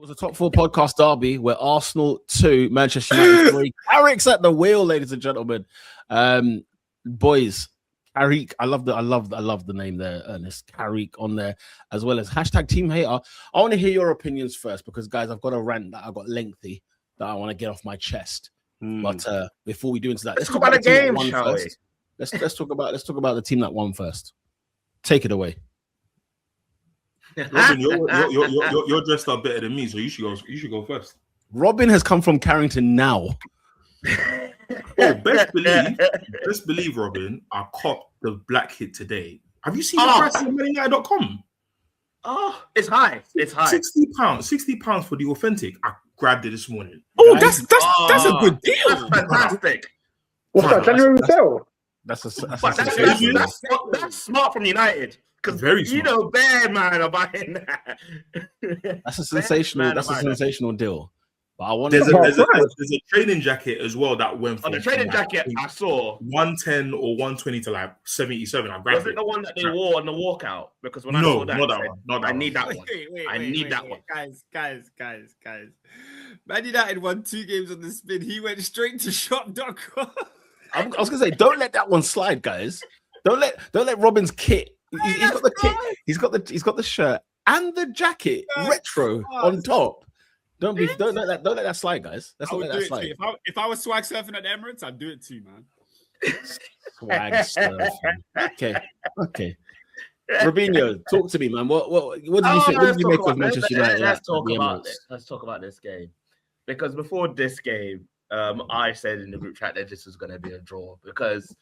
was a top four podcast derby where Arsenal 2, Manchester United 3. Carrick's at the wheel, ladies and gentlemen. Boys, Carrick, I love the name there, Ernest. Carrick on there, as well as hashtag Team Hater. I want to hear your opinions first because, guys, I've got a rant that I got lengthy that I want to get off my chest. But before we do into that, let's talk about the game first. Let's talk about the team that won first. Take it away. Robin, you're dressed up better than me, so you should go first. Robin has come from Carrington now. Oh, best believe, Robin, I copped the black hit today. Have you seen the price on ManUnited.com? Oh, it's high. It's high. £60 for the authentic. I grabbed it this morning. Oh, that's a good deal. That's fantastic. What's that? January sale? That's smart from United. Because Bear Man are buying that. That's a sensational deal. But I want there's a training jacket as well that went for the training jacket. I saw 110 or 120 to like 77. I grabbed it. Was it the one that they wore on the walkout? Because when I saw that, I need that one. I need that one. Guys. Man United won 2 games on the spin. He went straight to shop.com. I was gonna say, don't let that one slide, guys. Don't let Robin's kit. He's got the kit. He's got the shirt and the jacket retro on top. Don't let that slide, guys. Let's not let that slide. If I was swag surfing at the Emirates, I'd do it too, man. Swag surfing. Okay. Robinho, talk to me, man. What do you think? What did you make of Manchester United? Let's talk about this. Let's talk about this game. Because before this game, I said in the group chat that this was going to be a draw because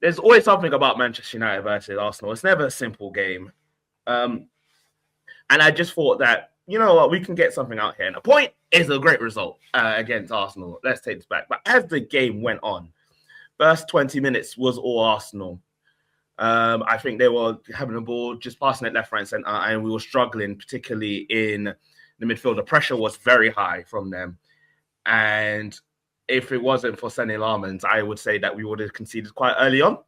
there's always something about Manchester United versus Arsenal. It's never a simple game. And I just thought that, you know what, we can get something out here. And a point is a great result against Arsenal. Let's take this back. But as the game went on, first 20 minutes was all Arsenal. I think they were having the ball, just passing it left, right, centre, and we were struggling, particularly in the midfield. The pressure was very high from them. And if it wasn't for Senne Lammens, I would say that we would have conceded quite early on.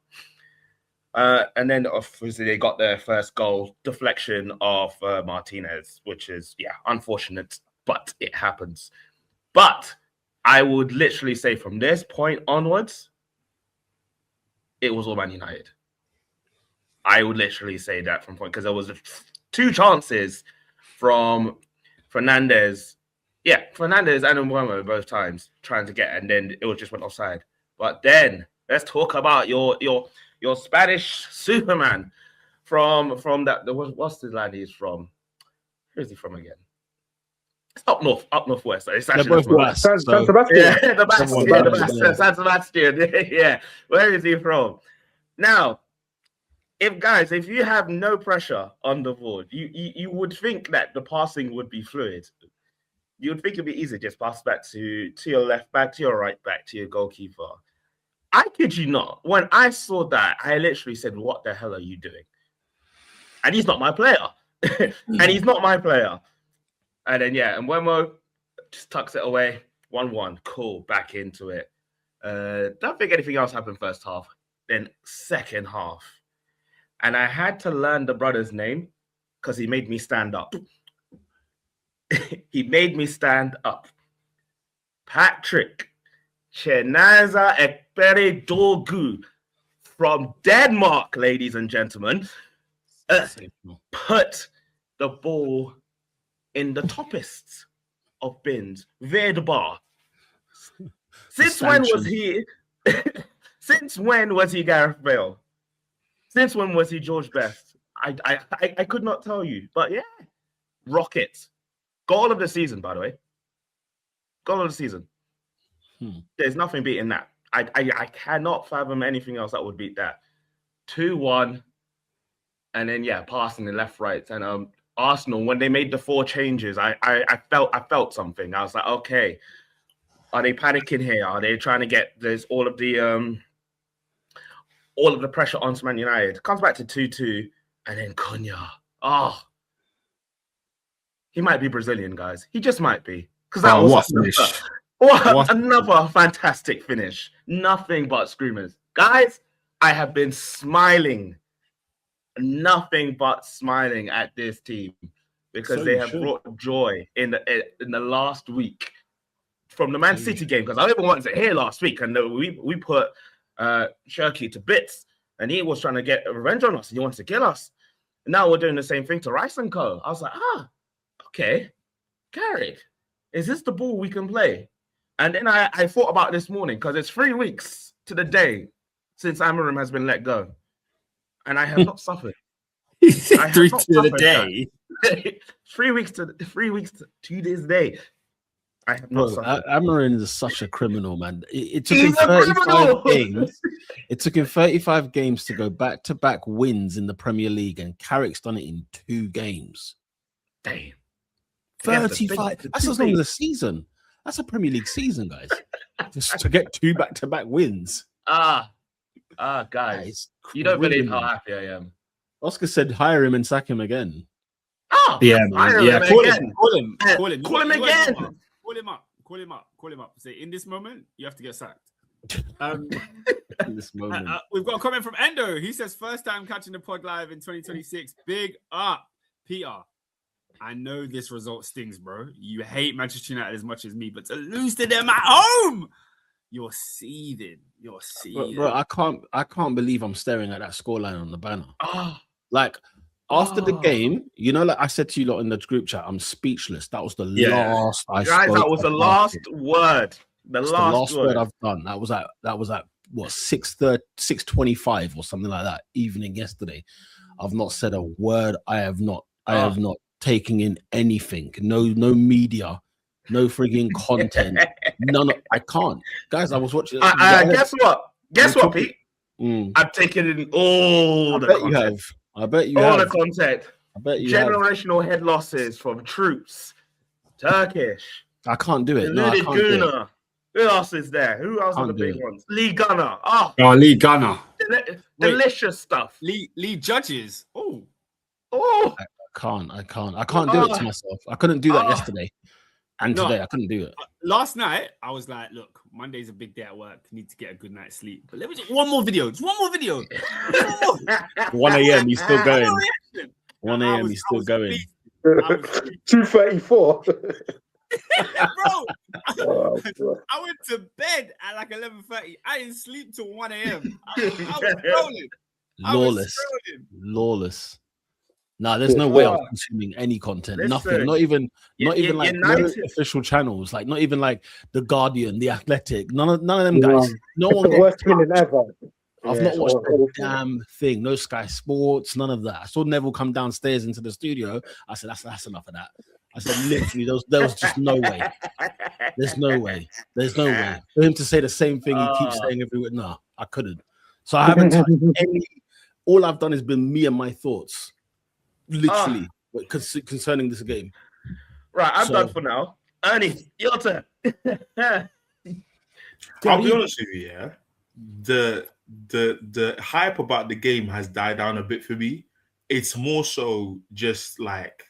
And then, obviously, they got their first goal, deflection of Martinez, which is, unfortunate, but it happens. But I would literally say from this point onwards, it was all Man United. I would literally say that from point, because there was 2 chances from Fernandes. Yeah, Fernandes and Mbeumo both times trying to get, and then it just went offside. But then let's talk about your Spanish Superman from that. What's the land he's from? Where is he from again? It's up northwest. It's actually west. San Sebastian. Yeah, the San Sebastian. Yeah, where is he from? Now, if you have no pressure on the board, you would think that the passing would be fluid. You would think it'd be easy, just pass back to your left back, to your right back, to your goalkeeper. I kid you not. When I saw that, I literally said, what the hell are you doing? And he's not my player. And then, and Mbeumo just tucks it away. 1-1. Cool. Back into it. Don't think anything else happened first half. Then second half. And I had to learn the brother's name because he made me stand up. He made me stand up. Patrick Chenaza Ekpere Dorgu from Denmark, ladies and gentlemen, put the ball in the toppest of bins. Vedbar. Since when was he? Since when was he Gareth Bale? Since when was he George Best? I could not tell you, but yeah, rocket. Goal of the season, by the way. Goal of the season. There's nothing beating that. I cannot fathom anything else that would beat that. 2-1. And then, passing the left, right. And Arsenal, when they made the 4 changes, I felt something. I was like, okay, are they panicking here? Are they trying to get all of the pressure onto Man United? Comes back to 2-2. And then Cunha. Oh. He might be Brazilian, guys. He just might be. Because that was another fantastic finish. Nothing but screamers. Guys, I have been smiling. Nothing but smiling at this team. because So they you have should. brought joy in the last week from the Man City game. Because I even wanted to hear last week, and we put Shirky to bits, and he was trying to get revenge on us, and he wanted to kill us. Now we're doing the same thing to Rice and Co. I was like, okay, Carrick, is this the ball we can play? And then I thought about this morning, because it's 3 weeks to the day since Amarim has been let go, and I have not suffered. I have 3 not to the suffered, day. 3 weeks to this day. I have not Bro, suffered. Amarin is such a criminal, man. It took He's him a 35 criminal! games. It took him 35 games to go back-to-back wins in the Premier League, and Carrick's done it in 2 games. Damn. 35. That's as long as a season. That's a Premier League season, guys. Just to get 2 back-to-back wins. Guys, you don't believe how happy I am. Oscar said hire him and sack him again. Yeah, man. Hire Yeah, him call again. him. Call him. Call Call him him again. Call him up. Call him up. Call him up. Say, in this moment, you have to get sacked. In this moment. We've got a comment from Endo. He says, first time catching the pod live in 2026. Big up, Peter. I know this result stings, bro. You hate Manchester United as much as me, but to lose to them at home, you're seething. You're seething. Bro, I can't believe I'm staring at that scoreline on the banner. Oh, Like, after the game, you know, like I said to you lot in the group chat, I'm speechless. That was the last I guys, spoke. that was the last word. The last word I've done. That was at what 6:25 or something like that evening yesterday. I've not said a word. I have not taken in anything. No media, no frigging content. I can't. Guys, I was watching. Guess what, Pete? Mm. I've taken in all the content. You have. I bet you all have. the content. I bet you have. Generational head losses from troops, Turkish. I can't do it. No, I Deluded can't do it. Guna. Who else is there? Who else are the big ones? Lee Gunner. Lee Gunner. Delicious stuff. Lee Judges. Oh. I can't do it to myself. I couldn't do that yesterday. And today I couldn't do it. Last night, I was like, look, Monday's a big day at work. Need to get a good night's sleep. But let me just one more video. 1 a.m. He's still going. 1 a.m. He's still going. 2:34. Bro, I went to bed at like 11:30. I didn't sleep till 1 a.m. I was rolling. Lawless. Nah, there's no way I'm consuming any content. Listen, nothing. Not even like no official channels. Like not even like the Guardian, the Athletic. None of them guys. No it's one. the worst feeling ever. I've not watched a damn thing. No Sky Sports. None of that. I saw Neville come downstairs into the studio. I said, "That's enough of that." I said, "Literally, there was just no way. There's no way. There's no way for him to say the same thing he keeps saying everywhere." No, I couldn't. So I haven't touched any. All I've done has been me and my thoughts. Literally, concerning this game. Right, I'm done for now. Ernie, your turn. I'll be honest with you, yeah. The hype about the game has died down a bit for me. It's more so just like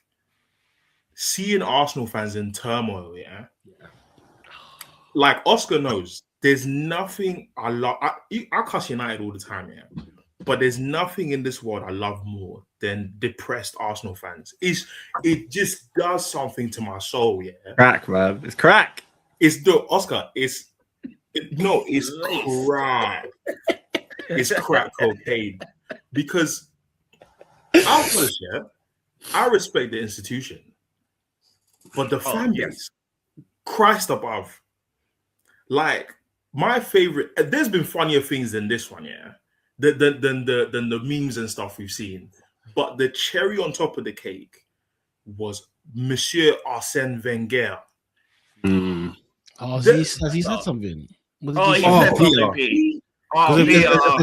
seeing Arsenal fans in turmoil, yeah. Like Oscar knows, there's nothing I love. I cuss United all the time, yeah. But there's nothing in this world I love more than depressed Arsenal fans. It just does something to my soul, yeah. Crack, man. It's crack. It's the Oscar. It's crack. It's crack cocaine. Because I respect the institution, but the fan base, Christ above. Like my favorite. There's been funnier things than this one, yeah. Than the memes and stuff we've seen. But the cherry on top of the cake was Monsieur Arsène Wenger. Has he said something? He said something. There's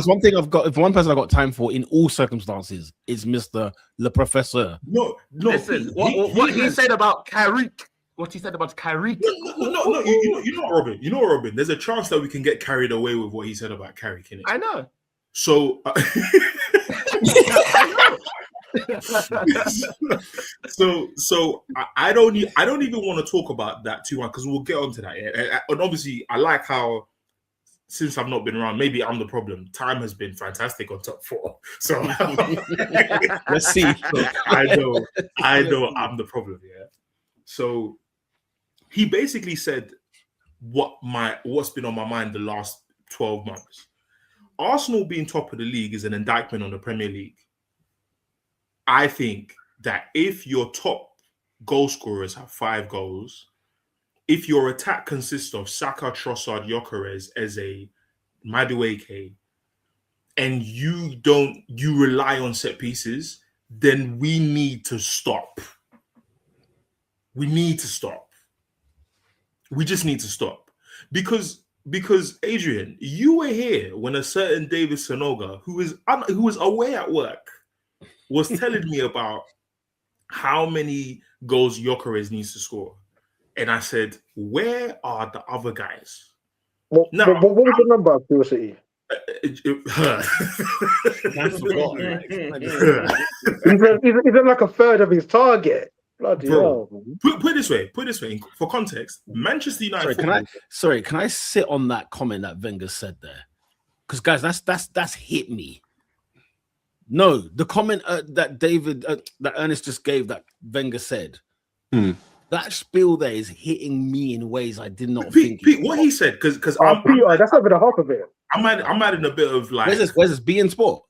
one thing I've got. If one person I've got time for in all circumstances is Mr. Le Professeur. No. Listen, what he said about Carrick. What he said about Carrick. No. You know what, Robin? There's a chance that we can get carried away with what he said about Carrick, innit? I know. So, so I don't even want to talk about that too much because we'll get onto that. Yeah? And obviously, I like how since I've not been around, maybe I'm the problem. Time has been fantastic on top 4. So Let's see. I know I'm the problem, yeah. So he basically said what's been on my mind the last 12 months. Arsenal being top of the league is an indictment on the Premier League. I think that if your top goal scorers have 5 goals, if your attack consists of Saka, Trossard, Gyökeres, Eze, Madueke, and you rely on set pieces, then we need to stop. We need to stop. We just need to stop. Because Adrian, you were here when a certain David Sonoga, who was away at work, was telling me about how many goals Gyökeres needs to score. And I said, where are the other guys? What was the number of curiosity? I forgot. Is it like a third of his target? Bloody hell, man. Put it this way, for context, Manchester United. Can I sit on that comment that Wenger said there? Because guys, that's hit me. No, the comment that Ernest just gave that Wenger said. That spiel there is hitting me in ways I did not think. Pete, what he said, because that's not even a half of it. I'm adding a bit of like. Where's this? Be in Sport.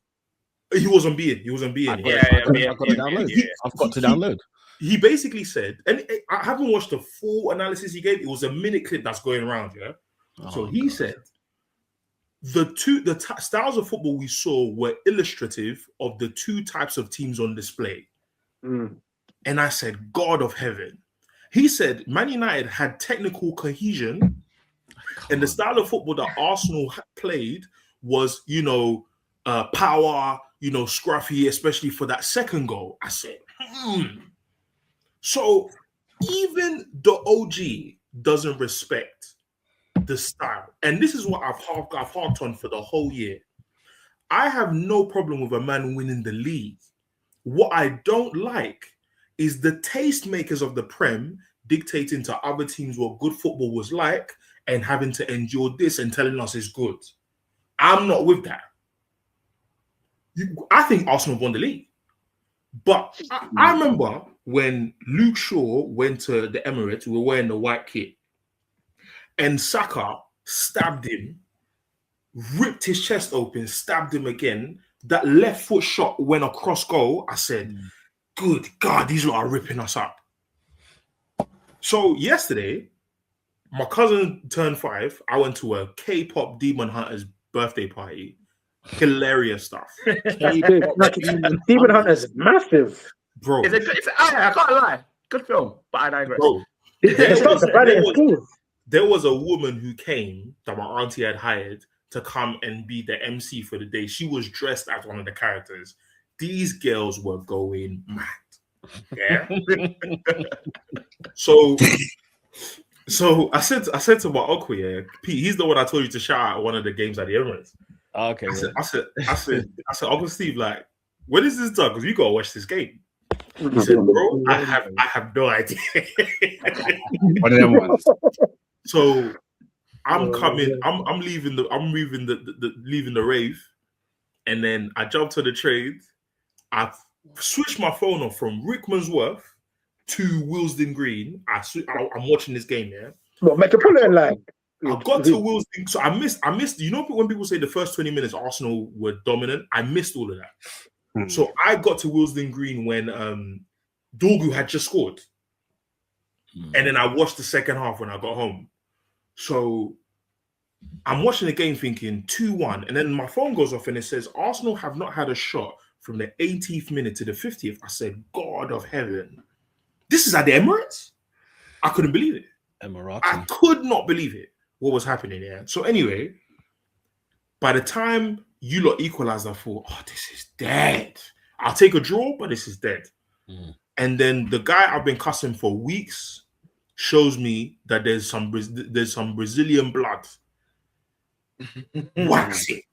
He was on being. Yeah, I've got to download. I've got to download. He basically said, and I haven't watched the full analysis he gave. It was a minute clip that's going around. Yeah. So he said the styles of football we saw were illustrative of the 2 types of teams on display. And I said, God of heaven. He said Man United had technical cohesion, and the style of football that Arsenal played was, power, scruffy, especially for that second goal. I said, So even the OG doesn't respect the style. And this is what I've harped on for the whole year. I have no problem with a man winning the league. What I don't like is the tastemakers of the Prem dictating to other teams what good football was like and having to endure this and telling us it's good. I'm not with that. I think Arsenal won the league. But I remember when Luke Shaw went to the Emirates, we were wearing the white kit, and Saka stabbed him, ripped his chest open, stabbed him again. That left foot shot went across goal. I said, good God, these lot are ripping us up. So yesterday, my cousin turned 5. I went to a K-pop Demon Hunters birthday party. Hilarious stuff. Demon Hunters is massive. Bro. I can't lie. Good film, but I digress. Bro, there was a woman who came that my auntie had hired to come and be the MC for the day. She was dressed as one of the characters. These girls were going mad. Yeah. So I said to my uncle, yeah, Pete, he's the one I told you to shout out at one of the games at the Emirates. Okay. I said, Uncle Steve, like, when is this done? Because we gotta watch this game. He said, bro, I have no idea. One of them ones. So I'm coming. I'm leaving leaving the rave, and then I jumped to the train. I switched my phone off from Rickmansworth to Willesden Green. I'm watching this game. Yeah. What, Metropolitan line? I got to Willesden, so I missed. You know when people say the first 20 minutes Arsenal were dominant, I missed all of that. So I got to Willesden Green when Dorgu had just scored, and then I watched the second half when I got home. So I'm watching the game thinking 2-1, and then my phone goes off and it says Arsenal have not had a shot from the 18th minute to the 50th. I said, God of heaven, this is at the Emirates? I couldn't believe it. Emirati. I could not believe it. What was happening here? So anyway, by the time you lot equalized, I thought, oh, this is dead. I'll take a draw, but this is dead. And then the guy I've been cussing for weeks shows me that there's some Brazilian blood. Wax it.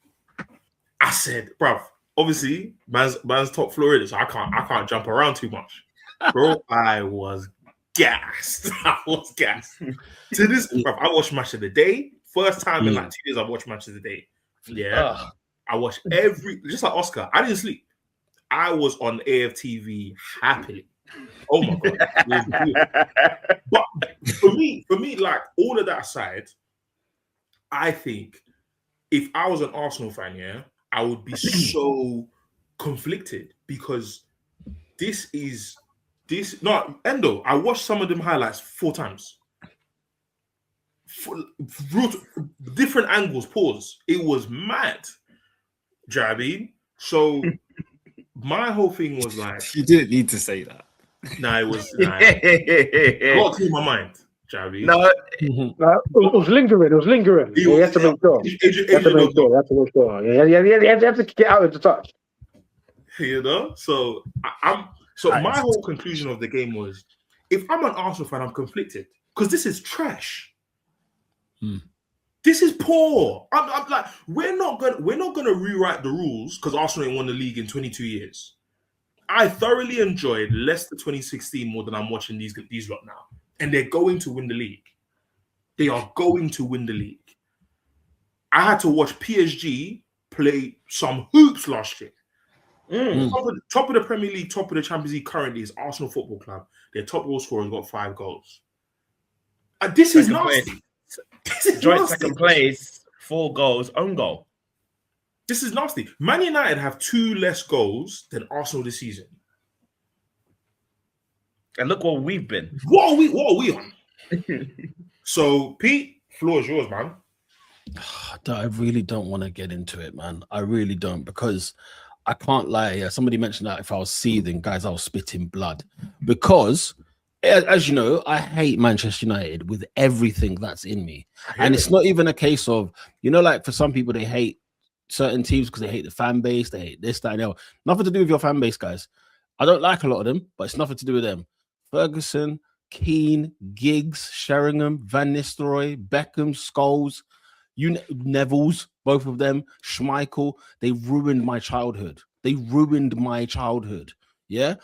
I said, bruv, obviously, man's top Florida, so I can't jump around too much. Bro, I was gassed. To this, bruv, I watched Match of the Day, First time in like 2 years I've watched matches a day. Yeah. Ugh. I watched just like Oscar. I didn't sleep. I was on AFTV happily. Oh my god. It was good. But for me, like all of that aside, I think if I was an Arsenal fan, yeah, I would be so conflicted because Endo, I watched some of them highlights 4 times. Different angles, pause. It was mad. Do you know what I mean? So my whole thing was like, You didn't need to say that. I got to clear my mind. Do you know what I mean? No, It was lingering. It was lingering. It You was- have to make sure. You have to make sure. You have to make sure. Yeah, you have to get out of the touch. You know, so my whole conclusion of the game was, if I'm an Arsenal fan, I'm conflicted because this is trash. This is poor. I'm like, we're not gonna rewrite the rules because Arsenal ain't won the league in 22 years. I thoroughly enjoyed Leicester 2016 more than I'm watching these lot now, and they're going to win the league. They are going to win the league. I had to watch PSG play some hoops last year. Top of the Premier League, top of the Champions League currently is Arsenal Football Club. Their top goal scorer has got 5 goals. This is nasty. Joint second place, 4 goals, own goal. This is nasty. Man United have 2 less goals than Arsenal this season. And look what we've been. What are we on? So, Pete, floor is yours, man. I really don't want to get into it, man. I really don't, because I can't lie. Somebody mentioned that if I was seething, guys, I was spitting blood. Because, as you know, I hate Manchester United with everything that's in me. And it's not even a case of, like for some people, they hate certain teams because they hate the fan base, they hate this, that, and the other. Nothing to do with your fan base, guys. I don't like a lot of them, but it's nothing to do with them. Ferguson, Keane, Giggs, Sheringham, Van Nistelrooy, Beckham, Scholes, Neville's, both of them, Schmeichel, they ruined my childhood. Yeah.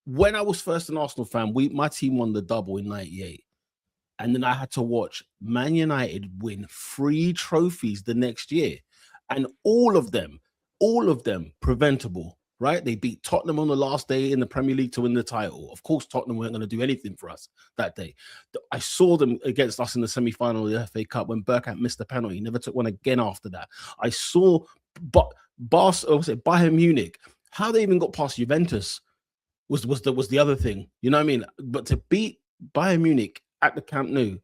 When I was first an Arsenal fan, my team won the double in 98. And then I had to watch Man United win 3 trophies the next year. And all of them preventable, right? They beat Tottenham on the last day in the Premier League to win the title. Of course, Tottenham weren't going to do anything for us that day. I saw them against us in the semi-final of the FA Cup when Bergkamp missed the penalty. He never took one again after that. I saw Bayern Munich, how they even got past Juventus was the other thing. You know what I mean? But to beat Bayern Munich at the Camp Nou,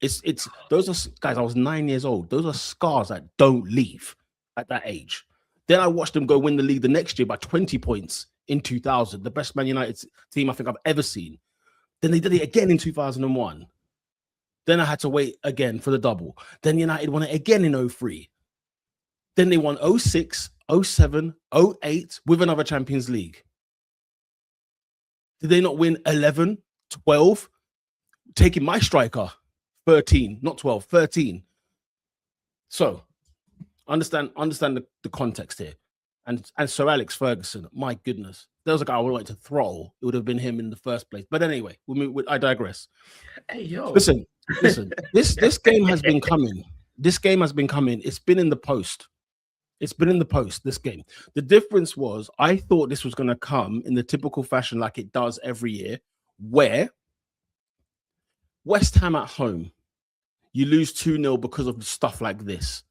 it's those are, guys, I was 9 years old. Those are scars that don't leave at that age. Then I watched them go win the league the next year by 20 points in 2000, the best Man United team I think I've ever seen. Then they did it again in 2001. Then I had to wait again for the double. Then United won it again in 03. Then they won 06, 07, 08 with another Champions League. Did they not win 11, 12? Taking my striker, 13, not 12, 13. So understand the context here. And Sir Alex Ferguson, my goodness, there was a guy I would like to throw. It would have been him in the first place. But anyway, I digress. Hey, yo. Listen. This game has been coming. This game has been coming. It's been in the post. This game. The difference was I thought this was going to come in the typical fashion like it does every year, where West Ham at home, you lose 2-0 because of stuff like this.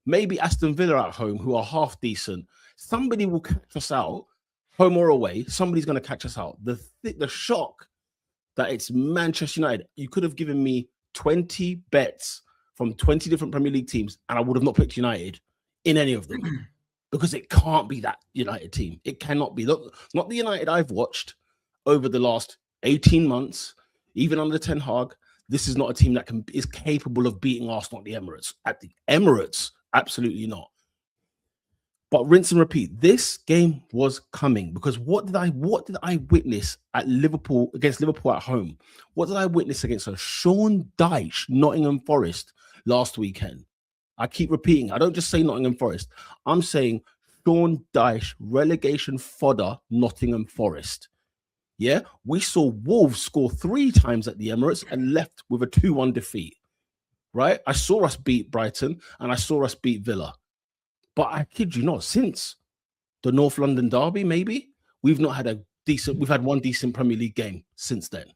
Maybe Aston Villa at home, who are half decent, somebody will catch us out, home or away. Somebody's going to catch us out. The shock that it's Manchester United. You could have given me 20 bets from 20 different Premier League teams, and I would have not picked United in any of them because it can't be that United team. It cannot be. Look, not the United I've watched over the last 18 months, even under Ten Hag. This is not a team that is capable of beating Arsenal at the Emirates. At the Emirates, absolutely not. But rinse and repeat. This game was coming because what did I witness at Liverpool against Liverpool at home? What did I witness against Sean Dyche, Nottingham Forest last weekend? I keep repeating. I don't just say Nottingham Forest. I'm saying Sean Dyche, relegation fodder, Nottingham Forest. Yeah, we saw Wolves score 3 times at the Emirates and left with a 2-1 defeat. right? I saw us beat Brighton and I saw us beat Villa. But I kid you not, since the North London derby, maybe, we've had one decent Premier League game since then.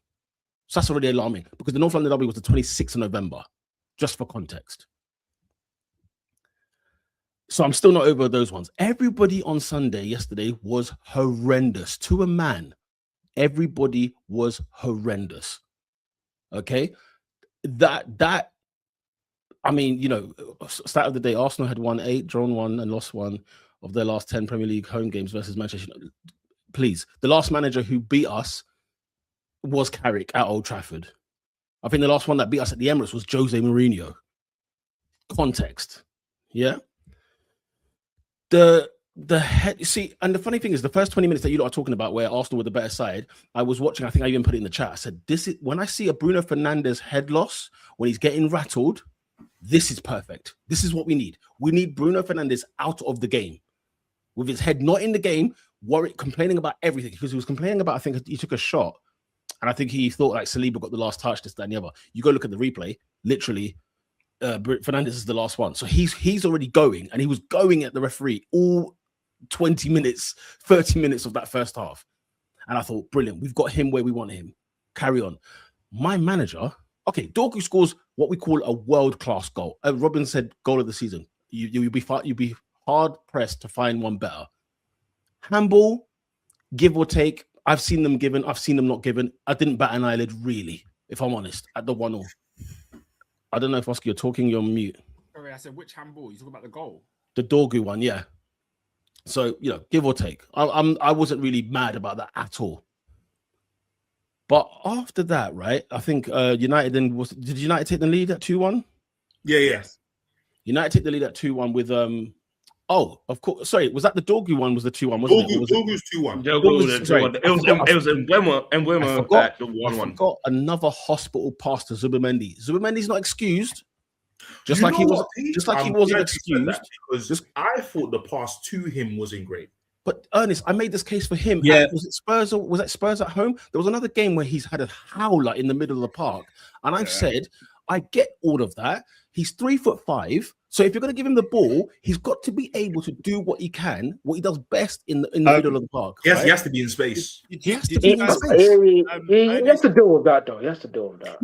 So that's already alarming because the North London derby was the 26th of November, just for context. So I'm still not over those ones. Everybody on Sunday yesterday was horrendous to a man. Everybody was horrendous. Okay. I mean, you know, start of the day, Arsenal had won 8, drawn 1, and lost 1 of their last 10 Premier League home games versus Manchester United. Please, the last manager who beat us was Carrick at Old Trafford. I think the last one that beat us at the Emirates was Jose Mourinho. Context. Yeah. The head, you see, and the funny thing is, the first 20 minutes that you lot are talking about where Arsenal were the better side, I was watching, I think I even put it in the chat. I said, this is when I see a Bruno Fernandes head loss, when he's getting rattled, this is perfect. This is what we need. We need Bruno Fernandes out of the game with his head not in the game, complaining about everything because he was complaining about, I think he took a shot and I think he thought like Saliba got the last touch, this, that, and the other. You go look at the replay, literally, Fernandes is the last one. So he's already going and he was going at the referee all 20 minutes, 30 minutes of that first half. And I thought, brilliant, we've got him where we want him. Carry on. My manager, okay, Dorgu scores what we call a world-class goal. Robin said goal of the season. You'd be hard-pressed to find one better. Handball, give or take, I've seen them given, I've seen them not given. I didn't bat an eyelid, really, if I'm honest, at the 1-0. I don't know if Oscar, you're talking, you're on mute. Sorry, I said which handball? You talking about the goal? The Dorgu one, yeah. So, you know, give or take. I wasn't really mad about that at all. But after that, right, I think United then did United take the lead at 2-1? Yeah, yes. United take the lead at 2-1 with of course. Sorry, was that the Dorgu one? Was the 2-1? Wasn't it? Dorgu's 2-1. It was in Wemmer at the 1-1. I forgot another hospital pass to Zubimendi. Zubimendi's not excused. Just like he wasn't excused. Because I thought the pass to him wasn't great. But Ernest, I made this case for him. Yeah. Was it Spurs or was it Spurs at home? There was another game where he's had a howler in the middle of the park. And I've said, I get all of that. He's 3'5". So if you're going to give him the ball, he's got to be able to do what he can, what he does best in the middle of the park. Yes, right? he has to be in space. He has to be in space. He has to deal with that, though. He has to deal with that.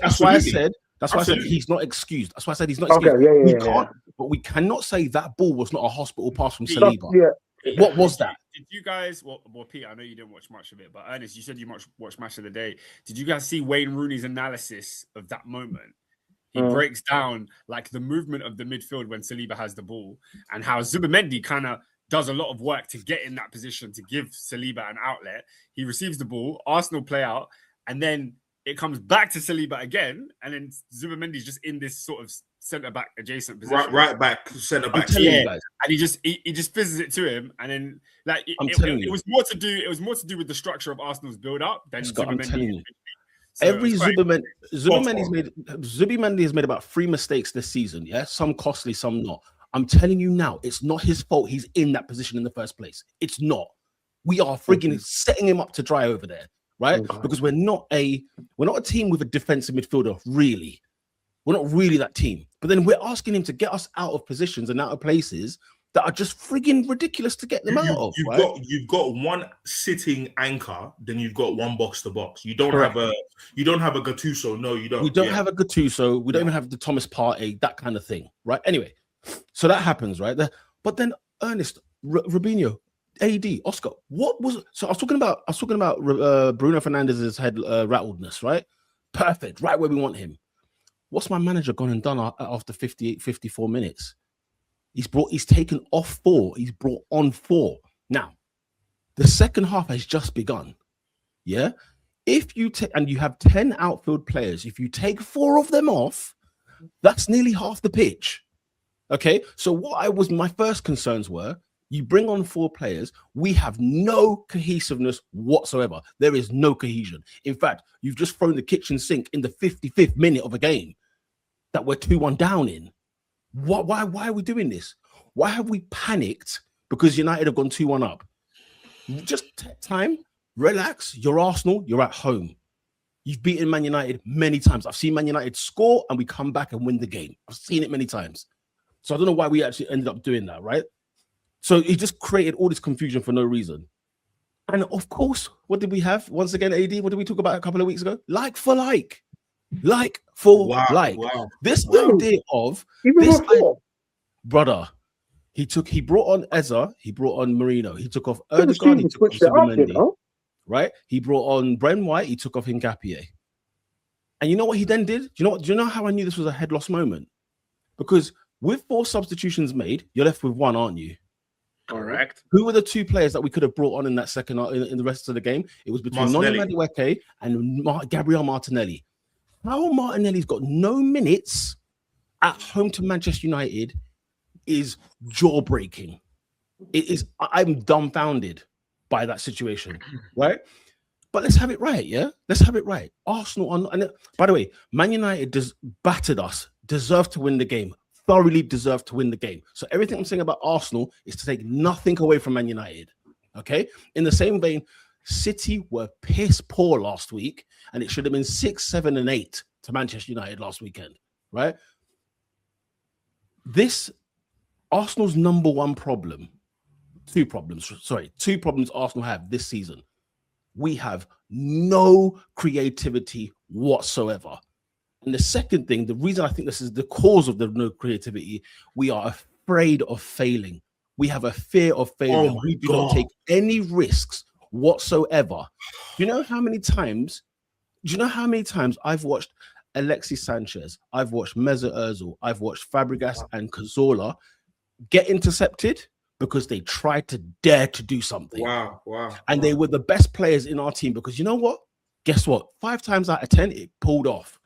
That's why I said. That's why I said he's not excused. That's why I said he's not excused. Okay, but we cannot say that ball was not a hospital pass from Saliba. What was that? Did you guys, well, Pete, I know you didn't watch much of it, but Ernest, you said you watched Match of the Day. Did you guys see Wayne Rooney's analysis of that moment? He breaks down like the movement of the midfield when Saliba has the ball and how Zubimendi kind of does a lot of work to get in that position to give Saliba an outlet. He receives the ball, Arsenal play out, and then it comes back to Saliba again, and then Zubimendi's just in this sort of centre back adjacent position, right back, centre back. And he just fizzes it to him, and then like it was more to do. It was more to do with the structure of Arsenal's build up than Zubimendi. So Zubimendi has made about 3 mistakes this season. Yeah, some costly, some not. I'm telling you now, it's not his fault. He's in that position in the first place. It's not. We are frigging setting him up to dry over there. Right? Because we're not a team with a defensive midfielder, really. We're not really that team. But then we're asking him to get us out of positions and out of places that are just frigging ridiculous to get them out of. You've got one sitting anchor, then you've got one box to box. You don't have a Gattuso. No, you don't. We don't have a Gattuso. We don't even have the Thomas Partey, that kind of thing. Right? Anyway, so that happens, right? But then Ernest, Robinho, AD, Oscar, what was so I was talking about Bruno Fernandes's head rattledness, right? Perfect, right where we want him. What's my manager gone and done after 54 minutes? He's taken off 4, he's brought on 4. Now, the second half has just begun. Yeah. If you take and you have 10 outfield players, if you take 4 of them off, that's nearly half the pitch. Okay. So my first concerns were, you bring on 4 players, we have no cohesiveness whatsoever. There is no cohesion. In fact, you've just thrown the kitchen sink in the 55th minute of a game that we're 2-1 down in. Why are we doing this? Why have we panicked because United have gone 2-1 up? Just take time, relax. You're Arsenal, you're at home. You've beaten Man United many times. I've seen Man United score and we come back and win the game. I've seen it many times. So I don't know why we actually ended up doing that, right? So it just created all this confusion for no reason. And of course, what did we have? Once again, AD, what did we talk about a couple of weeks ago? Like for like. Like for like. Wow. This idea of this brother. He brought on Eza, he brought on Marino, he took off Erdogan, he took off Zubimendi, right? He brought on Bren White, he took off Hincapié. And you know what he then did? Do you know how I knew this was a head loss moment? Because with 4 substitutions made, you're left with 1, aren't you? Correct. Who were the 2 players that we could have brought on in that second in the rest of the game? It was between Noni Madueke and Gabriel Martinelli. How Martinelli's got no minutes at home to Manchester United is jaw-breaking. It is. I'm dumbfounded by that situation, right? But let's have it right, yeah? Let's have it right. Arsenal, and by the way, Man United battered us, deserved to win the game, thoroughly deserved to win the game. So everything I'm saying about Arsenal is to take nothing away from Man United, okay? In the same vein, City were piss poor last week, and it should have been 6, 7, and 8 to Manchester United last weekend, right? Arsenal's number one problem, 2 problems Arsenal have this season. We have no creativity whatsoever. And the second thing, the reason I think this is the cause of the no creativity, we are afraid of failing. We have a fear of failure. We do not take any risks whatsoever. Do you know how many times I've watched Alexis Sanchez, I've watched Mesut Ozil, I've watched Fabregas and Cazorla get intercepted because they tried to dare to do something. Wow. And they were the best players in our team because you know what? Guess what? 5 times out of 10, it pulled off.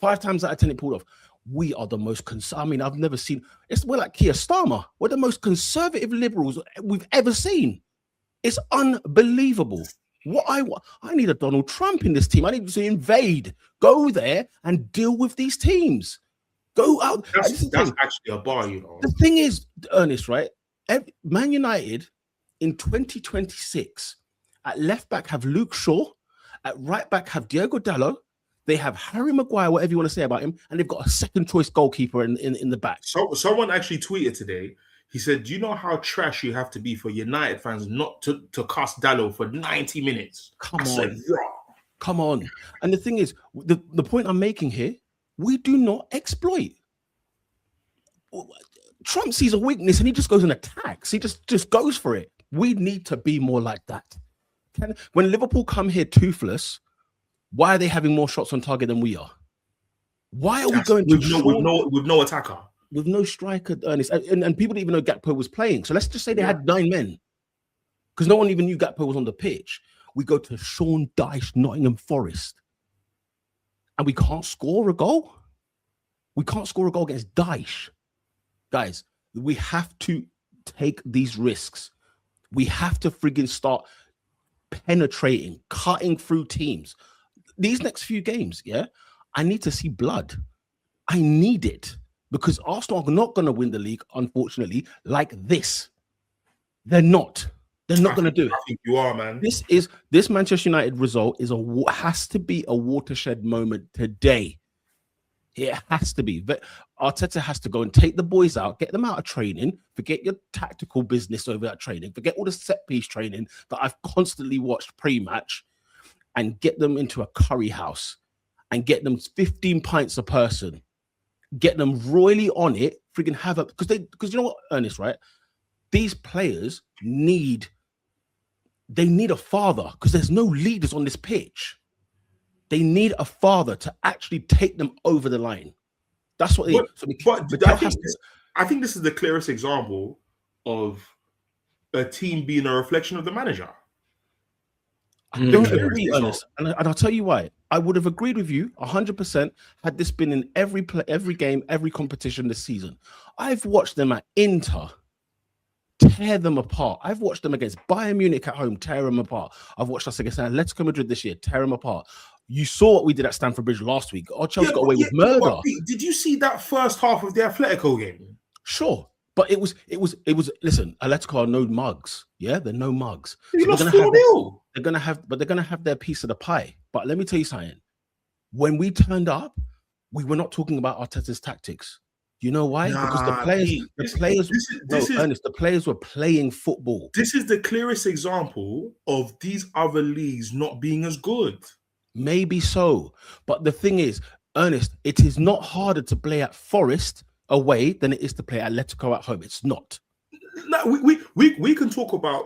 5 times out of 10, it pulled off. We are the most I've never seen. We're like Keir Starmer. We're the most conservative liberals we've ever seen. It's unbelievable. I need a Donald Trump in this team. I need to invade, go there and deal with these teams. Go out. That's actually a bar, you know. The thing is, Ernest, right? Man United in 2026 at left back have Luke Shaw, at right back have Diogo Dalot. They have Harry Maguire, whatever you want to say about him, and they've got a second choice goalkeeper in the back. So someone actually tweeted today. He said, "Do you know how trash you have to be for United fans not to cast Dalot for 90 minutes?" Come on. And the thing is, the point I'm making here, we do not exploit. Trump sees a weakness and he just goes and attacks. He just goes for it. We need to be more like that. When Liverpool come here toothless, why are they having more shots on target than we are? Why are we going with no attacker? With no striker, Ernest. And people didn't even know Gakpo was playing. So let's just say they had 9 men. Because no one even knew Gakpo was on the pitch. We go to Sean Dyche, Nottingham Forest. And we can't score a goal? We can't score a goal against Dyche. Guys, we have to take these risks. We have to friggin' start penetrating, cutting through teams. These next few games, yeah, I need to see blood. I need it because Arsenal are not going to win the league, unfortunately, like this. They're not. They're not going to do it. I think you are, man. This Manchester United result has to be a watershed moment today. It has to be. But Arteta has to go and take the boys out, get them out of training, forget your tactical business over that training, forget all the set piece training that I've constantly watched pre-match, and get them into a curry house and get them 15 pints a person, get them royally on it, freaking have a because you know what, Ernest, right? These players need a father because there's no leaders on this pitch. They need a father to actually take them over the line. That's what I think this is the clearest example of a team being a reflection of the manager. I don't agree, Ernest, and I'll tell you why. I would have agreed with you 100% had this been in every game, every competition this season. I've watched them at Inter tear them apart. I've watched them against Bayern Munich at home tear them apart. I've watched us against Atletico Madrid this year tear them apart. You saw what we did at Stamford Bridge last week. Our Chelsea got away with murder. Did you see that first half of the Atletico game? Sure. But it was. Listen, Atletico are no mugs. Yeah, they're no mugs. You lost 4-0. They're gonna have their piece of the pie. But let me tell you something. When we turned up, we were not talking about Arteta's tactics. You know why? Because the players were playing football. This is the clearest example of these other leagues not being as good. Maybe so. But the thing is, Ernest, it is not harder to play at Forest away than it is to play Atletico at home. It's not. No, we can talk about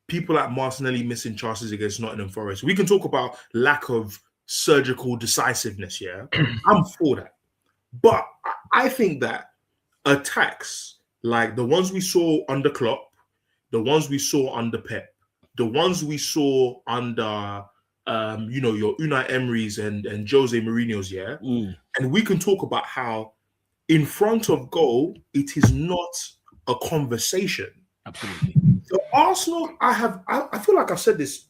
people like Martinelli missing chances against Nottingham Forest. We can talk about lack of surgical decisiveness. Yeah, I'm for that. But I think that attacks like the ones we saw under Klopp, the ones we saw under Pep, the ones we saw under your Unai Emery's and Jose Mourinho's, yeah. And we can talk about how in front of goal, it is not a conversation. Absolutely. So Arsenal, I feel like I've said this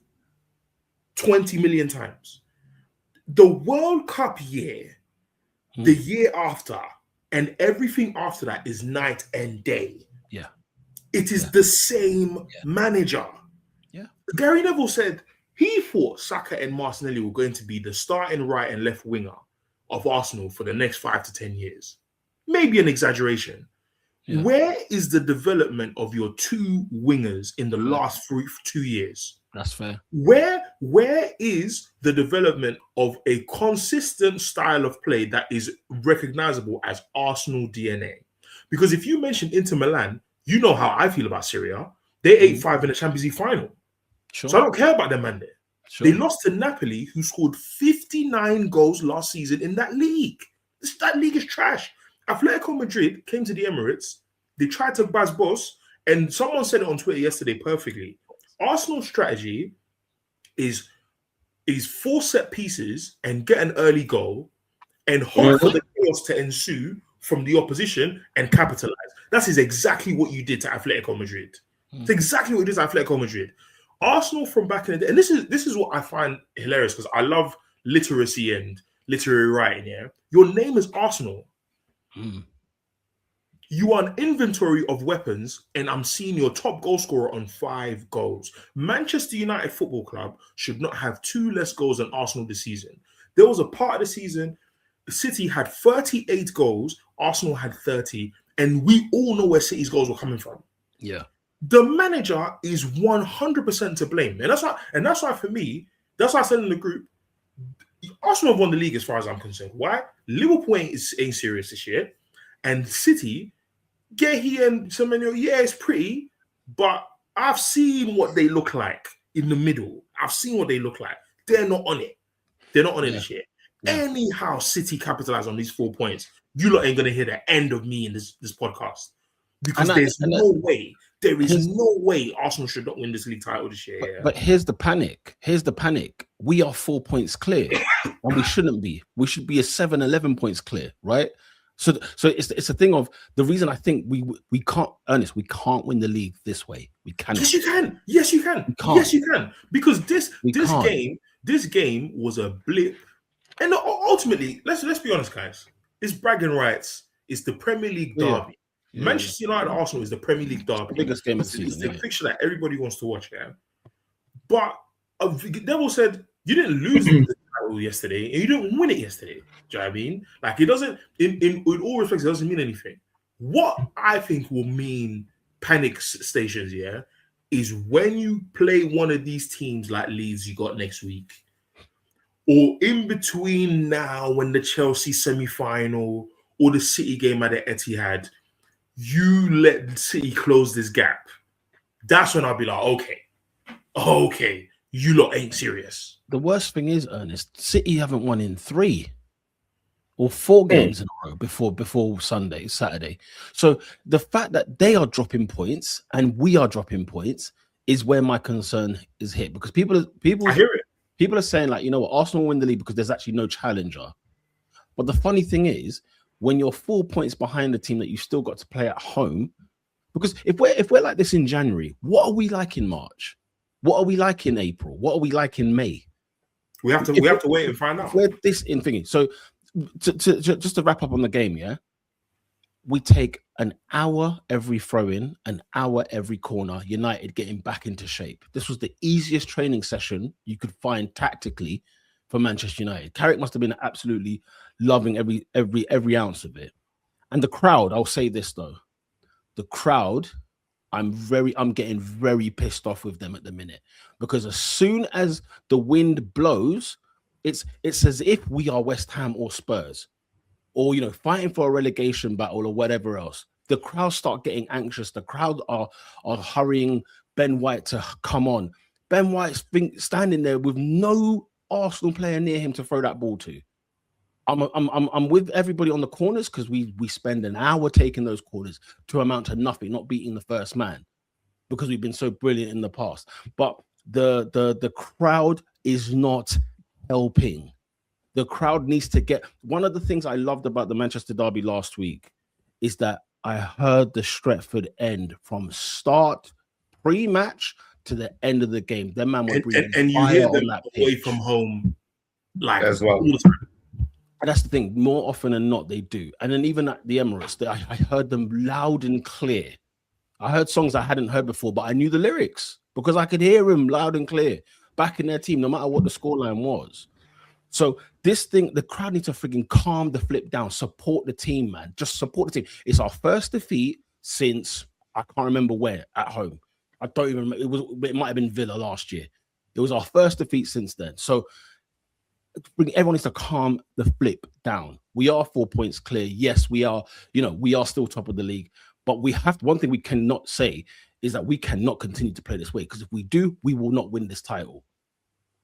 20 million times. The World Cup year, the year after, and everything after that is night and day. Yeah. It is the same manager. Yeah. Gary Neville said he thought Saka and Martinelli were going to be the starting right and left winger of Arsenal for the next 5 to 10 years. Maybe an exaggeration. Yeah. Where is the development of your two wingers in the last 2 years? That's fair. Where is the development of a consistent style of play that is recognizable as Arsenal DNA? Because if you mention Inter Milan, you know how I feel about Syria. They 8-5 in the Champions League final. Sure. So I don't care about them, man. Sure. They lost to Napoli, who scored 59 goals last season in that league. That league is trash. Atletico Madrid came to the Emirates. They tried to buzz boss, and someone said it on Twitter yesterday perfectly. Arsenal's strategy is force set pieces and get an early goal and hope for the chaos to ensue from the opposition and capitalize. That is exactly what you did to Atletico Madrid. It's exactly what you did to Atletico Madrid. Arsenal from back in the day, and this is what I find hilarious because I love literacy and literary writing. Yeah, your name is Arsenal. You are an inventory of weapons, and I'm seeing your top goal scorer on 5 goals. Manchester United Football Club should not have 2 less goals than Arsenal this season. There was a part of the season, City had 38 goals, Arsenal had 30, and we all know where City's goals were coming from. Yeah. The manager is 100% to blame. And that's why for me, that's why I said in the group, Arsenal have won the league as far as I'm concerned. Why? Liverpool ain't serious this year. And City, Gehi and Semenyo, yeah, it's pretty, but I've seen what they look like in the middle. I've seen what they look like. They're not on it. They're not on it this year. Yeah. Anyhow, City capitalize on these 4 points. You lot ain't going to hear the end of me in this podcast. Because there's no way Arsenal should not win this league title this year. But here's the panic. We are 4 points clear, and we shouldn't be. We should be 11 points clear, right? So it's a thing of the reason I think we can't, Ernest, we can't win the league this way. We cannot. Yes, you can. Yes, you can. Yes, you can. Because this game was a blip. And ultimately, let's be honest, guys. It's bragging rights. It's the Premier League derby. Yeah. Manchester United Arsenal is the Premier League derby. The biggest game of the season. It's the fixture that everybody wants to watch, yeah. But Neville said you didn't lose the title yesterday and you didn't win it yesterday. Do you know what I mean? Like it doesn't, in all respects, it doesn't mean anything. What I think will mean panic stations, yeah, is when you play one of these teams like Leeds you got next week, or in between now when the Chelsea semi-final or the City game at the Etihad, you let City close this gap. That's when I'll be like, okay, you lot ain't serious. The worst thing is, Ernest, City haven't won in 3 or 4 games in a row before Saturday. So the fact that they are dropping points and we are dropping points is where my concern is hit, because people I hear it. People are saying, like, you know what, Arsenal win the league because there's actually no challenger. But the funny thing is, when you're 4 points behind the team that you still got to play at home, because if we're like this in January, what are we like in March? What are we like in April? What are we like in May? We have to wait and find out. We're this in thinking. So just to wrap up on the game, yeah. we take an hour every throw-in, an hour every corner. United getting back into shape. This was the easiest training session you could find tactically for Manchester United. Carrick must have been absolutely loving every ounce of it. And the crowd, I'll say this though, the crowd, I'm getting very pissed off with them at the minute, because as soon as the wind blows, it's as if we are West Ham or Spurs, or fighting for a relegation battle or whatever else. The crowd start getting anxious. The crowd are hurrying Ben White to come on. Ben White's standing there with no Arsenal player near him to throw that ball to. I'm with everybody on the corners, because we spend an hour taking those corners to amount to nothing, not beating the first man, because we've been so brilliant in the past. But the crowd is not helping. The crowd needs to get. One of the things I loved about the Manchester derby last week is that I heard the Stretford end from start pre-match to the end of the game. Their man was breathing and you fire hear on them that away pitch. from home, like as well. all the time. And that's the thing. More often than not, they do. And then even at the Emirates, I heard them loud and clear. I heard songs I hadn't heard before, but I knew the lyrics because I could hear them loud and clear back in their team, no matter what the scoreline was. So this thing, the crowd needs to freaking calm the flip down, support the team, man. Just support the team. It's our first defeat since I can't remember where at home. I don't even remember. It might have been Villa last year. It was our first defeat since then. So everyone needs to calm the flip down. We are 4 points clear. Yes, we are. We are still top of the league. But we have one thing we cannot say is that we cannot continue to play this way, because if we do, we will not win this title.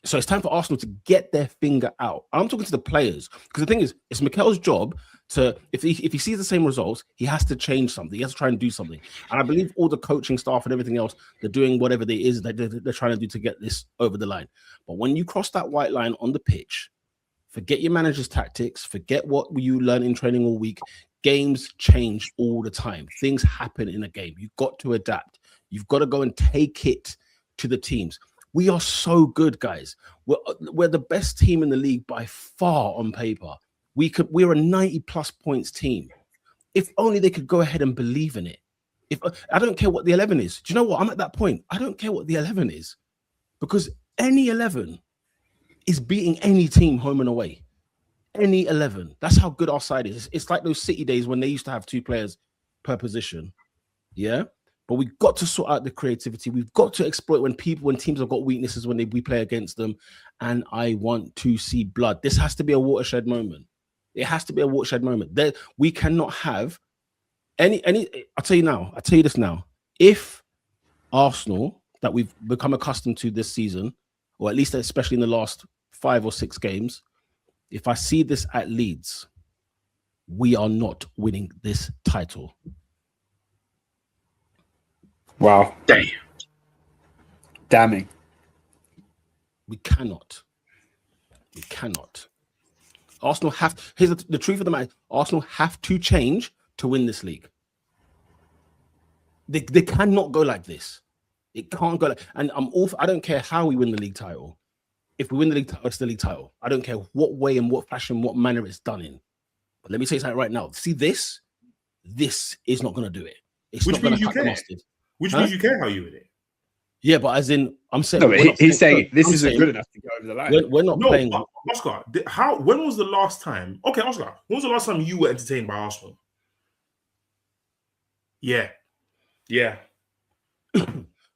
So it's time for Arsenal to get their finger out. I'm talking to the players, because the thing is, it's Mikel's job to, if he sees the same results, he has to change something. He has to try and do something. And I believe all the coaching staff and everything else, they're doing whatever it is that they're trying to do to get this over the line. But when you cross that white line on the pitch, forget your manager's tactics, forget what you learn in training all week. Games change all the time. Things happen in a game. You've got to adapt. You've got to go and take it to the teams. We are so good, guys. We're the best team in the league by far on paper. We're a 90+ points team. If only they could go ahead and believe in it. I don't care what the 11 is. Do you know what? I'm at that point. I don't care what the 11 is, because any 11 is beating any team home and away. Any 11. That's how good our side is. It's like those City days when they used to have 2 players per position. Yeah. But we've got to sort out the creativity. We've got to exploit when teams have got weaknesses when we play against them. And I want to see blood. This has to be a watershed moment. It has to be a watershed moment. We cannot have any. I'll tell you this now. If Arsenal, that we've become accustomed to this season, or at least especially in the last 5 or 6 games, if I see this at Leeds, we are not winning this title. Wow. Damning. We cannot. Arsenal have, here's the truth of the matter, Arsenal have to change to win this league. They cannot go like this. It can't go like, and I don't care how we win the league title. If we win the league title, it's the league title. I don't care what way and what fashion, what manner it's done in. But let me say something right now. See this is not going to do it. It's Which not going to means cut the mustard. Which means you care how you win it. Yeah, but as in, I'm saying... No, but he's saying this isn't good enough to go over the line. We're not playing... Oscar, when was the last time... Okay, Oscar, when was the last time you were entertained by Arsenal? Yeah.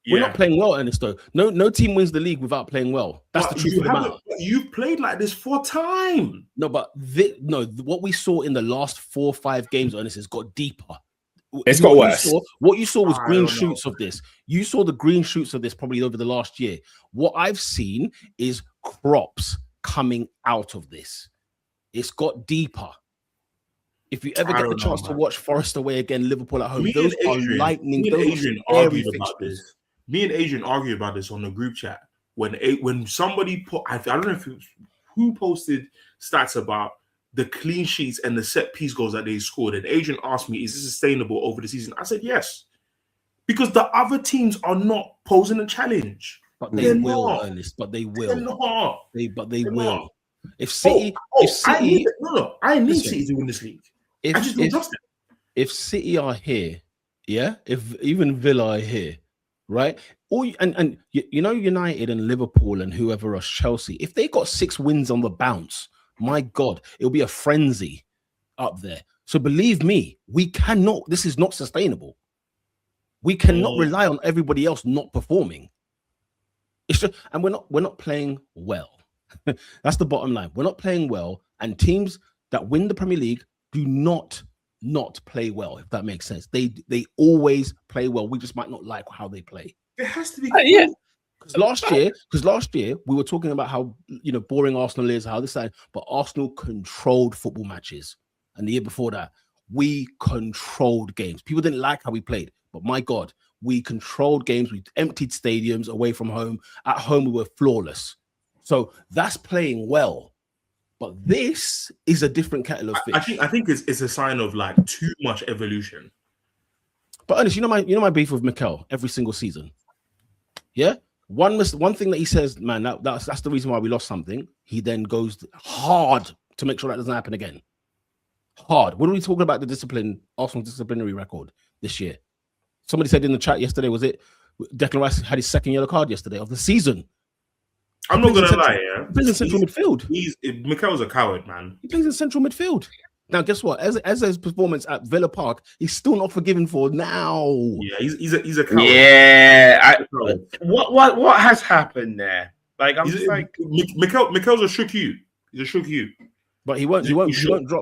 We're not playing well, Ernest, though. No team wins the league without playing well. That's the truth of the matter. You've played like this for time. No, but what we saw in the last 4 or 5 games, Ernest, has got deeper. It's got worse. What you saw was green shoots of this. You saw the green shoots of this probably over the last year. What I've seen is crops coming out of this. It's got deeper. If you ever get the chance to watch Forest away again, Liverpool at home, those are lightning. Me and Adrian argued about this. Me and Adrian argued about this on the group chat when somebody put, I don't know if it was, who posted stats about the clean sheets and the set piece goals that they scored. And Adrian asked me, is this sustainable over the season? I said, yes. Because the other teams are not posing a challenge. But they will, Ernest. But they will. They're not. They will. Not. If City... I need City to win this league. I just don't trust it. if City are here, yeah, if even Villa are here, right? And you know, United and Liverpool and whoever else, Chelsea, if they got 6 wins on the bounce, my God, it'll be a frenzy up there. So believe me, we cannot. This is not sustainable. We cannot rely on everybody else not performing. It's just, and we're not playing well. That's the bottom line. We're not playing well, and teams that win the Premier League do not play well. If that makes sense, they always play well. We just might not like how they play. It has to be. Yeah. Because last year we were talking about how boring Arsenal is, how this side, but Arsenal controlled football matches, and the year before that we controlled games. People didn't like how we played, but my God, we controlled games. We emptied stadiums away from home. At home, we were flawless. So that's playing well. But this is a different kettle of fish. I think it's a sign of like too much evolution. But Ernest, you know my beef with Mikel every single season. Yeah, one thing that he says, man, that's the reason why we lost something. He then goes hard to make sure that doesn't happen again. Hard. What are we talking about? The discipline, Arsenal disciplinary record this year. Somebody said in the chat yesterday, was it Declan Rice had his 2nd yellow card yesterday of the season? I'm not gonna lie, yeah. He plays in central midfield. Mikel's a coward, man. He plays in central midfield. Now, guess what? As his performance at Villa Park, he's still not forgiven for now. Yeah, he's a coward. Yeah. What has happened there? Like Mikel's a shook you. He's a shook you. But he won't drop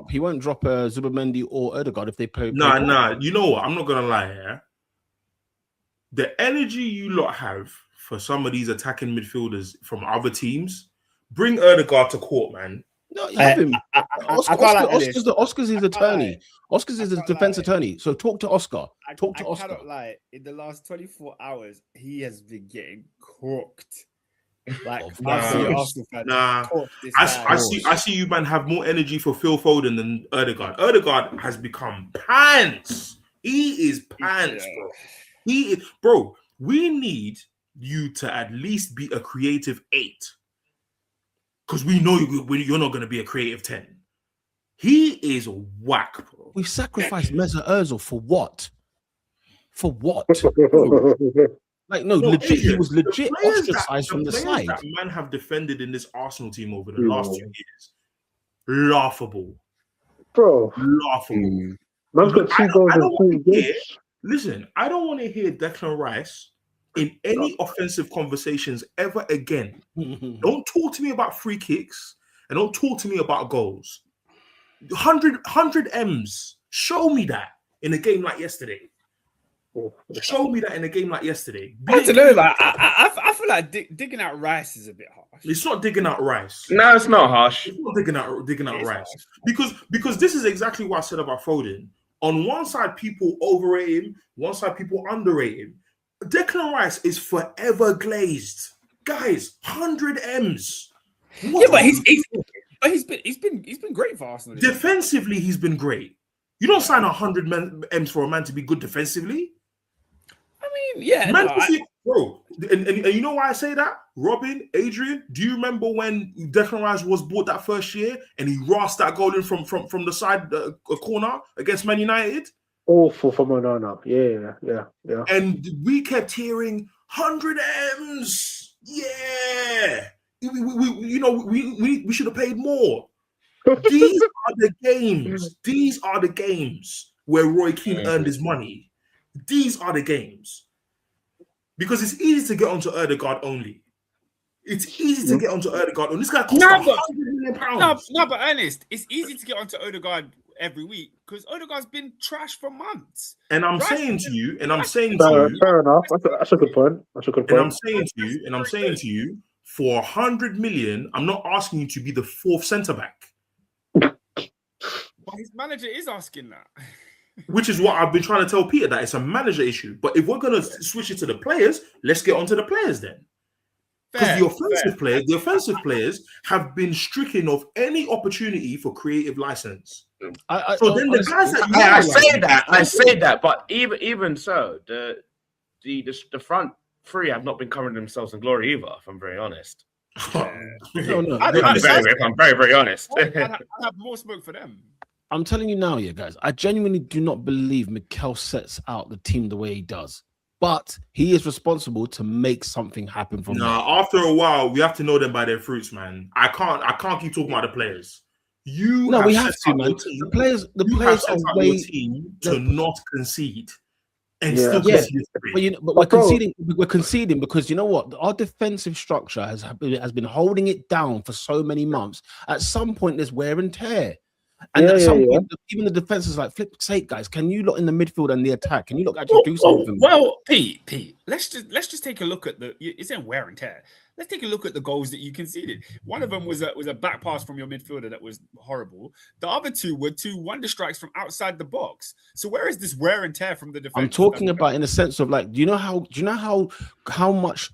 Zubimendi or Odegaard if they play. Nah. You know what? I'm not gonna lie here. The energy you lot have for some of these attacking midfielders from other teams, bring Odegaard to court, man. No, you have him. Oscar's his attorney. Oscar's his defense attorney. So talk to Oscar. Talk to Oscar. I cannot lie. In the last 24 hours, he has been getting cooked. Like I see you, man, have more energy for Phil Foden than Odegaard. Odegaard has become pants. He is pants, bro. Bro. We need you to at least be a creative 8, because we know you're not going to be a creative 10. He is whack, bro. We sacrificed Mesut Ozil for what? For what? Like, no, legit. Adrian, he was legit ostracized from the side. That man have defended in this Arsenal team over the last 2 years. Laughable. Bro. Laughable. Man's got 2 goals in 2 games. Listen, I don't want to hear Declan Rice in any offensive conversations ever again. Don't talk to me about free kicks and don't talk to me about goals. 100 M's. Show me that in a game like yesterday. Show me that in a game like yesterday. I don't know. Like, I feel like digging out Rice is a bit harsh. It's not digging out Rice. No, it's not harsh. It's not digging out Rice. Because this is exactly what I said about Foden. On one side, people overrate him. One side, people underrate him. Declan Rice is forever glazed, guys. 100 M's. Yeah, but he's been great for Arsenal. Defensively, he's been great. You don't sign 100 M's for a man to be good defensively. I mean, yeah, bro. And you know why I say that? Robin, Adrian, do you remember when Declan Rice was bought that first year and he rasped that goal in from the side corner against Man United? Awful for Monana. Yeah. And we kept hearing 100 M's. Yeah. We should have paid more. These are the games. These are the games where Roy Keane earned his money. These are the games. Because it's easy to get onto Odegaard only. It's easy to get onto Odegaard. And this guy costs £100 million. No, but Ernest, it's easy to get onto Odegaard every week because Odegaard's been trash for months. And I'm saying to you, fair enough. That's a good point. And I'm saying to you, for 100 million, I'm not asking you to be the 4th centre back. But his manager is asking that. Which is what I've been trying to tell Peter, that it's a manager issue. But if we're going to switch it to the players, let's get onto the players then. Because the offensive players have been stricken of any opportunity for creative license. I say that, but even so, the front three have not been covering themselves in glory either. If I'm very honest. No. I'm very honest. I have more smoke for them. I'm telling you now, yeah, guys. I genuinely do not believe Mikel sets out the team the way he does, but he is responsible to make something happen from there. After a while, we have to know them by their fruits, man. I can't keep talking about the players. We have to, man. The players are way to not concede and Yeah. still concede. But we're conceding. We're conceding because you know what? Our defensive structure has been holding it down for so many months. At some point, there's wear and tear. And at some point, even the defense is like, flip sake, guys, can you look in the midfield and the attack? Can you look actually do something? Well, Pete, let's just take a look at it's in wear and tear. Let's take a look at the goals that you conceded. One of them was a back pass from your midfielder that was horrible. The other two were 2 wonder strikes from outside the box. So where is this wear and tear from the defense? I'm talking about in the sense of like, do you know how much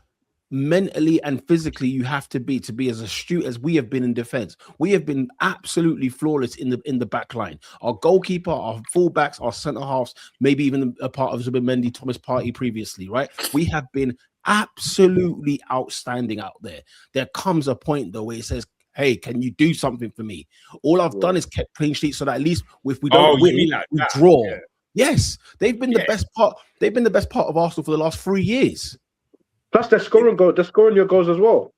mentally and physically you have to be as astute as we have been in defense. We have been absolutely flawless in the back line. Our goalkeeper, our fullbacks, our centre halves, maybe even a part of Zubimendi, Thomas Partey previously, right? We have been absolutely outstanding out there. There comes a point though where it says, hey, can you do something for me? All I've done is kept clean sheets so that at least if we don't win, we draw. Yeah. Yes, they've been the best part. They've been the best part of Arsenal for the last 3 years. Plus, they're scoring your goals as well.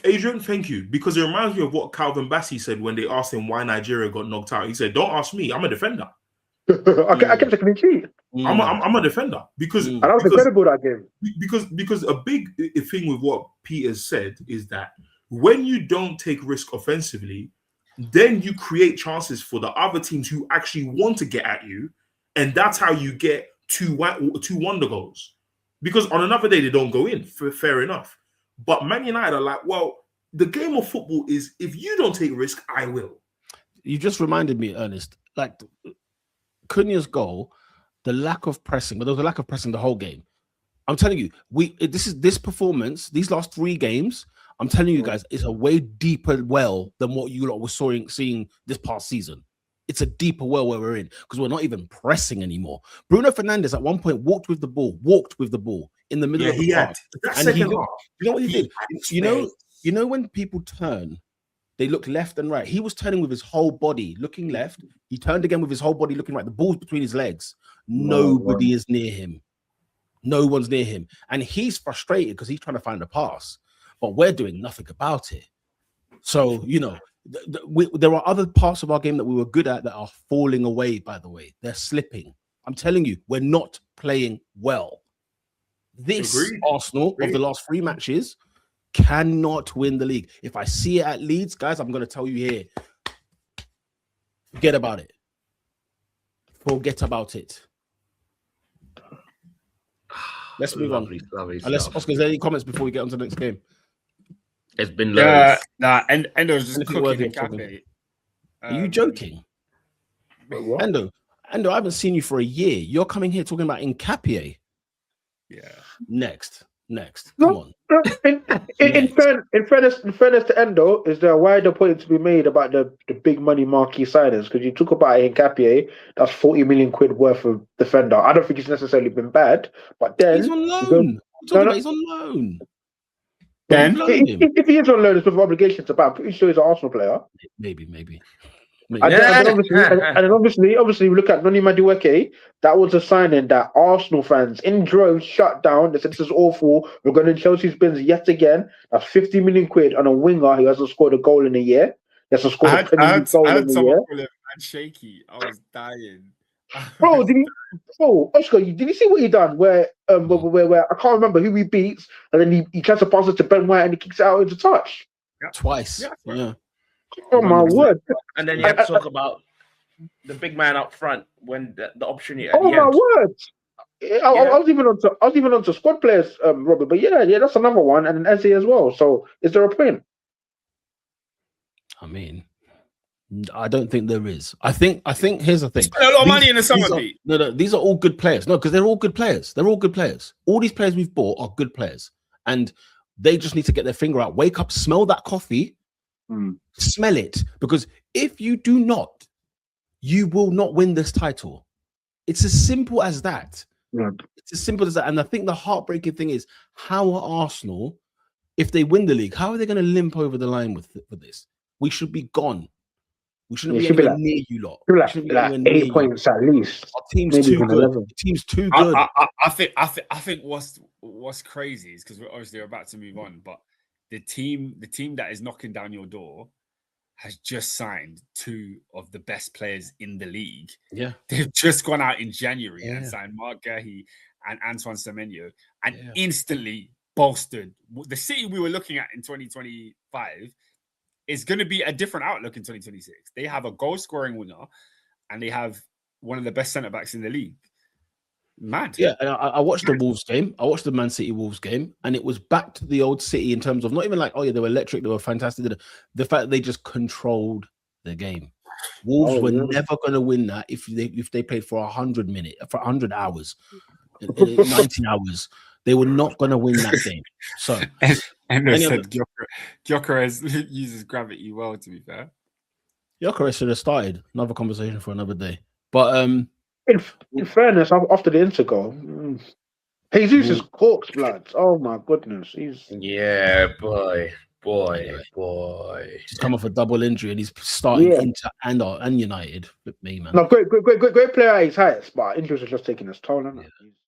Adrian, thank you, because it reminds me of what Calvin Bassey said when they asked him why Nigeria got knocked out. He said, "Don't ask me. I'm a defender. I kept a clean sheet. I'm a defender because and I was incredible that game. Because a big thing with what Peter said is that when you don't take risk offensively, then you create chances for the other teams who actually want to get at you, and that's how you get two wonder goals. Because on another day, they don't go in, fair enough. But Man United are like, well, the game of football is if you don't take risk, I will. You just reminded me, Ernest, like Cunha's goal, the lack of pressing, but there was a lack of pressing the whole game. I'm telling you, this performance, these last 3 games, I'm telling you guys, is a way deeper well than what you lot were seeing this past season. It's a deeper well where we're in because we're not even pressing anymore. Bruno Fernandes at one point walked with the ball in the middle of the park. You know what he did? You know when people turn, they look left and right. He was turning with his whole body, looking left. He turned again with his whole body, looking right. The ball's between his legs. Nobody is near him. No one's near him. And he's frustrated because he's trying to find a pass. But we're doing nothing about it. So, you know, there are other parts of our game that we were good at that are falling away, by the way. They're slipping. I'm telling you, we're not playing well. This Arsenal of the last 3 matches cannot win the league. If I see it at Leeds, guys, I'm going to tell you here, forget about it. Forget about it. Let's move on. Unless, Oscar, is there any comments before we get on to the next game? It's been loads. Endo's just cooking in cafe. Are you joking? Endo, I haven't seen you for a year. You're coming here talking about Nkapie. Yeah. Next. Come on. In fairness to Endo, is there a wider point to be made about the big money marquee signings? Because you talk about Nkapie, that's 40 million quid worth of defender. I don't think it's necessarily been bad, but then he's on loan. He's on loan. Then if he is on loan, it's with obligation to buy. I'm pretty sure he's an Arsenal player. Maybe. And then obviously, we look at Noni Madueke. That was a signing that Arsenal fans in droves shut down. They said this is awful. We're going to Chelsea's bins yet again. That's 50 million quid on a winger who hasn't scored a goal in a year. He hasn't scored a Premier League goal in a year. I had someone call him shaky. I was dying. Oscar, did you see what he done? Where I can't remember who he beats, and then he tries to pass it to Ben White and he kicks it out into touch. Twice. Yeah. Oh my word! And then you have to talk about the big man up front when the opportunity. Oh my word! I was even onto squad players, Robert. But yeah, that's another one, and an Eze as well. So is there a point? I mean, I don't think there is. I think here's the thing. A lot of money in the summer, Pete. No, these are all good players. No, because they're all good players. All these players we've bought are good players, and they just need to get their finger out, wake up, smell that coffee. Smell it, because if you do not, you will not win this title. It's as simple as that. It's as simple as that. And I think the heartbreaking thing is, how are Arsenal, if they win the league, how are they going to limp over the line with this? We should be gone. We shouldn't It be should be anywhere like, near you lot. should be We like, shouldn't be like anywhere near 8 you. points at least. Our team's Maybe too even good. 11. The team's too good. I think what's crazy is because we're about to move on, but the team that is knocking down your door has just signed 2 of the best players in the league. Yeah. They've just gone out in January and signed Mark Gahey and Antoine Semenyo and instantly bolstered the City we were looking at in 2025 is going to be a different outlook in 2026. They have a goal scoring winger and they have one of the best centre backs in the league. Mad. Yeah, and I watched the Wolves game. I watched the Man City Wolves game, and it was back to the old City in terms of not even like, oh yeah, they were electric, they were fantastic. The fact that they just controlled the game. Wolves were never going to win that if they played for 100 hours, 90 hours. They were not going to win that game. So, Endo said Gyökeres uses gravity well. To be fair, Gyökeres should have started. Another conversation for another day. But in fairness, after the Inter goal, Jesus is corpse blood. Oh my goodness, he's boy. He's come off a double injury and he's starting Inter and United. With me, man. No, great player at his highest, but injuries are just taking his toll.